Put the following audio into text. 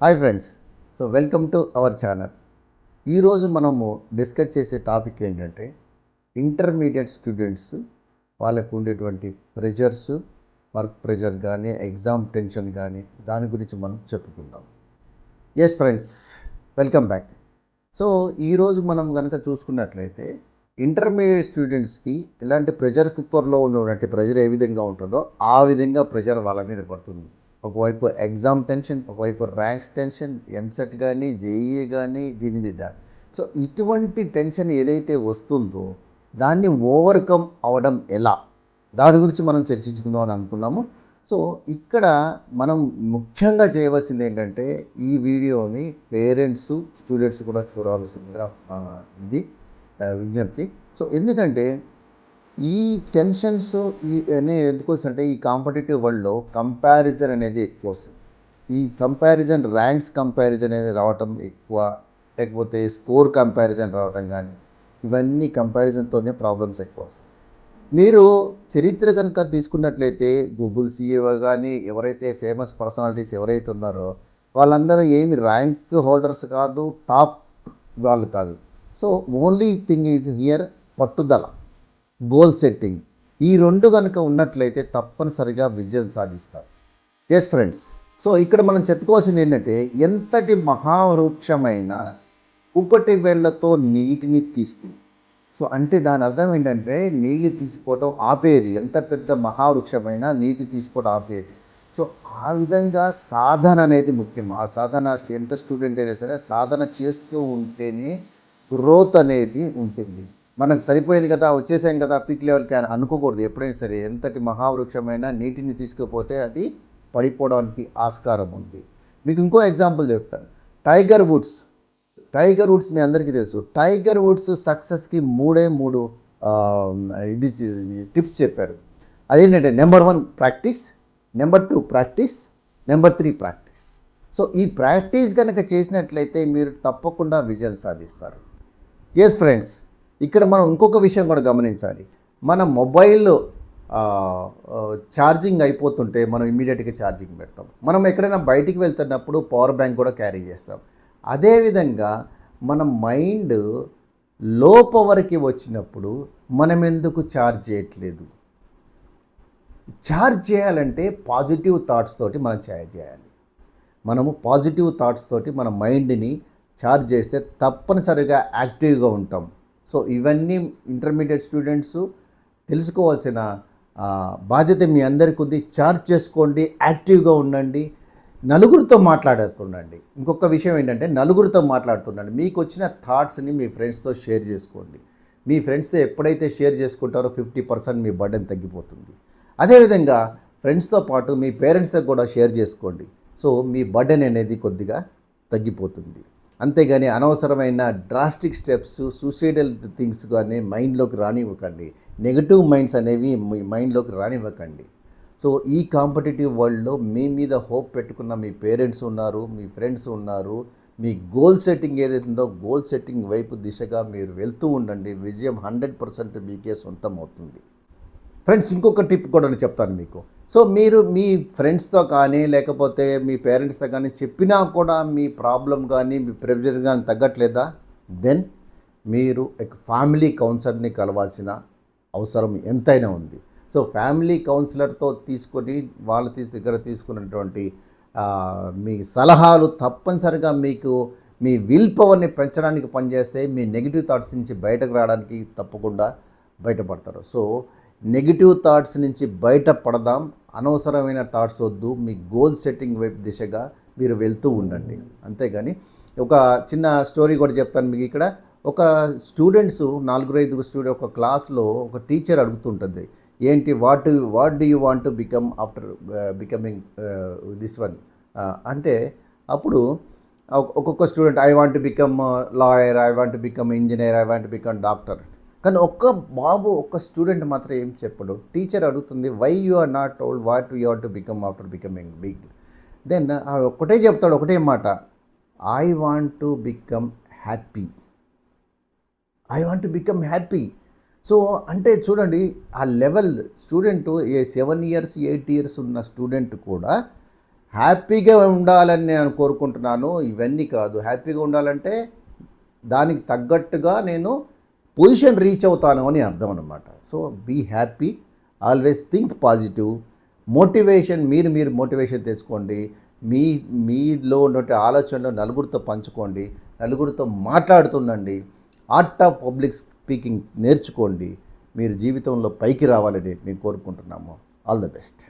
Hi friends, welcome to our channel. ఈరోజు మనము discuss చేసే టాపిక్ ఏంటంటే ఇంటర్మీడియట్ స్టూడెంట్స్ వాళ్ళకు ఉండేటువంటి ప్రెషర్స్, వర్క్ ప్రెషర్ కానీ ఎగ్జామ్ టెన్షన్ కానీ దాని గురించి మనం చెప్పుకుందాం. Yes friends, welcome back. ఈరోజు మనం కనుక చూసుకున్నట్లయితే ఇంటర్మీడియట్ స్టూడెంట్స్కి ఇలాంటి ప్రెషర్ కుక్కర్లో ఉన్నటువంటి ప్రెషర్ ఏ విధంగా ఉంటుందో ఆ విధంగా ప్రెషర్ వాళ్ళ మీద పడుతుంది. ఒకవైపు ఎగ్జామ్ టెన్షన్, ఒకవైపు ర్యాంక్స్ టెన్షన్, ఎంసెట్ కానీ జేఈఈ కానీ దీని మీద. ఇటువంటి టెన్షన్ ఏదైతే వస్తుందో దాన్ని ఓవర్కమ్ అవ్వడం ఎలా, దాని గురించి మనం చర్చించుకుందాం అని అనుకున్నాము. ఇక్కడ మనం ముఖ్యంగా చేయవలసింది ఏంటంటే ఈ వీడియోని పేరెంట్స్, స్టూడెంట్స్ కూడా చూడాల్సిందిగా ఇది విజ్ఞప్తి. ఎందుకంటే ఈ టెన్షన్స్ అనేది ఎందుకు వస్తుందంటే ఈ కాంపిటేటివ్ వరల్డ్లో కంపారిజన్ అనేది ఎక్కువ వస్తుంది. ఈ కంపారిజన్, ర్యాంక్స్ కంపారిజన్ అనేది రావటం ఎక్కువ, లేకపోతే స్కోర్ కంపారిజన్ రావటం కానీ, ఇవన్నీ కంపారిజన్తోనే ప్రాబ్లమ్స్ ఎక్కువ వస్తాయి. మీరు చరిత్ర కనుక తీసుకున్నట్లయితే గూగుల్ సిఇఓ కానీ ఎవరైతే ఫేమస్ పర్సనాలిటీస్ ఎవరైతే ఉన్నారో వాళ్ళందరూ ఏమి ర్యాంక్ హోల్డర్స్ కాదు, టాప్ వాళ్ళు కాదు. ఓన్లీ థింగ్ ఈజ్ హియర్ పట్టుదల, గోల్ సెట్టింగ్. ఈ రెండు కనుక ఉన్నట్లయితే తప్పనిసరిగా విజయం సాధిస్తారు. ఎస్ ఫ్రెండ్స్, ఇక్కడ మనం చెప్పుకోవాల్సింది ఏంటంటే ఎంతటి మహావృక్షమైన ఒకటి వేళ్లతో నీటిని తీసుకుంది. అంటే దాని అర్థం ఏంటంటే నీళ్ళు తీసుకోవటం ఆపేది. ఎంత పెద్ద మహావృక్షమైన నీటి తీసుకోవడం ఆపేది. ఆ విధంగా సాధన అనేది ముఖ్యం. ఆ సాధన ఎంత స్టూడెంట్ అయినా సరే సాధన చేస్తూ ఉంటేనే గ్రోత్ అనేది ఉంటుంది. మనకు సరిపోయింది కదా, వచ్చేసాం కదా పీక్ లెవెల్కి అని అనుకోకూడదు. ఎప్పుడైనా సరే ఎంతటి మహావృక్షమైన నీటిని తీసుకుపోతే అది పడిపోవడానికి ఆస్కారం ఉంది. మీకు ఇంకో ఎగ్జాంపుల్ చెప్తాను. టైగర్ వుడ్స్ మీ అందరికీ తెలుసు. టైగర్ వుడ్స్ సక్సెస్కి మూడే మూడు టిప్స్ చెప్పారు. అదేంటంటే number 1 practice, number 2 practice, number 3 practice. ఈ ప్రాక్టీస్ కనుక చేసినట్లయితే మీరు తప్పకుండా విజయం సాధిస్తారు. ఎస్ ఫ్రెండ్స్, ఇక్కడ మనం ఇంకొక విషయం కూడా గమనించాలి. మన మొబైల్ ఛార్జింగ్ అయిపోతుంటే మనం ఇమ్మీడియట్గా ఛార్జింగ్ పెడతాం. మనం ఎక్కడైనా బయటికి వెళ్తున్నప్పుడు పవర్ బ్యాంక్ కూడా క్యారీ చేస్తాం. అదేవిధంగా మన మైండ్ లో పవర్కి వచ్చినప్పుడు మనం ఎందుకు ఛార్జ్ చేయట్లేదు? ఛార్జ్ చేయాలంటే పాజిటివ్ థాట్స్ తోటి మనం చేయాలి. మనము పాజిటివ్ థాట్స్ తోటి మన మైండ్ని ఛార్జ్ చేస్తే తప్పనిసరిగా యాక్టివ్గా ఉంటాం. ఇవన్నీ ఇంటర్మీడియట్ స్టూడెంట్స్ తెలుసుకోవాల్సిన బాధ్యత మీ అందరికీ ఉంది. ఛార్జ్ చేసుకోండి, యాక్టివ్గా ఉండండి, నలుగురితో మాట్లాడుతుండండి. ఇంకొక విషయం ఏంటంటే నలుగురితో మాట్లాడుతుండండి. మీకు వచ్చిన థాట్స్ని మీ ఫ్రెండ్స్తో షేర్ చేసుకోండి. మీ ఫ్రెండ్స్తో ఎప్పుడైతే షేర్ చేసుకుంటారో 50% మీ బర్డెన్ తగ్గిపోతుంది. అదేవిధంగా ఫ్రెండ్స్తో పాటు మీ పేరెంట్స్తో కూడా షేర్ చేసుకోండి. మీ బర్డెన్ అనేది కొద్దిగా తగ్గిపోతుంది. అంతేగాని అనవసరమైన డ్రాస్టిక్ స్టెప్స్, సూసైడల్ థింగ్స్ కానీ మైండ్లోకి రానివ్వకండి. నెగటివ్ మైండ్స్ అనేవి మీ మైండ్లోకి రానివ్వకండి. ఈ కాంపిటేటివ్ వరల్డ్లో మీ మీద హోప్ పెట్టుకున్న మీ పేరెంట్స్ ఉన్నారు, మీ ఫ్రెండ్స్ ఉన్నారు. మీ గోల్ సెట్టింగ్ ఏదైతే ఉందో గోల్ సెట్టింగ్ వైపు దిశగా మీరు వెళ్తూ ఉండండి. విజయం 100% మీకే సొంతం అవుతుంది. ఫ్రెండ్స్, ఇంకొక టిప్ కూడా నేను చెప్తాను మీకు. మీరు మీ ఫ్రెండ్స్తో కానీ లేకపోతే మీ పేరెంట్స్తో కానీ చెప్పినా కూడా మీ ప్రాబ్లం కానీ మీ ప్రెజర్ కానీ తగ్గట్లేదా? దెన్ మీరు ఫ్యామిలీ కౌన్సిలర్ని కలవాల్సిన అవసరం ఎంతైనా ఉంది. ఫ్యామిలీ కౌన్సిలర్తో తీసుకొని వాళ్ళ దగ్గర తీసుకున్నటువంటి మీ సలహాలు తప్పనిసరిగా మీకు మీ విల్ పవర్ని పెంచడానికి పనిచేస్తే మీ నెగిటివ్ థాట్స్ నుంచి బయటకు రావడానికి తప్పకుండా బయటపడతారు. నెగిటివ్ థాట్స్ నుంచి బయటపడదాం. అనవసరమైన థాట్స్ వద్దు. మీ గోల్ సెట్టింగ్ వైపు దిశగా మీరు వెళ్తూ ఉండండి. అంతేగాని ఒక చిన్న స్టోరీ కూడా చెప్తాను మీకు. ఇక్కడ ఒక స్టూడెంట్స్ 4-5 స్టూడెంట్ ఒక క్లాస్లో ఒక టీచర్ అడుగుతుంటుంది, ఏంటి what do you want to become after becoming this one అంటే అప్పుడు ఒక్కొక్క student I want to become lawyer, I want to become engineer, I want to become doctor. కానీ ఒక్క స్టూడెంట్ మాత్రం ఏం చెప్పడు. టీచర్ అడుగుతుంది, why you are not told what you want to become after becoming big? Then ఒకటే చెప్తాడు, ఒకటే మాట, I want to become happy. I want to become happy. అంటే చూడండి ఆ లెవెల్ స్టూడెంట్ 7 years 8 years ఉన్న స్టూడెంట్ కూడా హ్యాపీగా ఉండాలని నేను కోరుకుంటున్నాను, ఇవన్నీ కాదు. హ్యాపీగా ఉండాలంటే దానికి తగ్గట్టుగా నేను పొజిషన్ రీచ్ అవుతాను అని అర్థం అనమాట. So be happy, always think positive. Motivation మీరు మోటివేషన్ తెచ్చుకోండి. మీలో ఉన్నటువంటి ఆలోచనలు నలుగురితో పంచుకోండి, నలుగురితో మాట్లాడుతుండండి. ఆర్ట్ ఆఫ్ పబ్లిక్ స్పీకింగ్ నేర్చుకోండి. మీరు జీవితంలో పైకి రావాలని మేము కోరుకుంటున్నాము. All the best.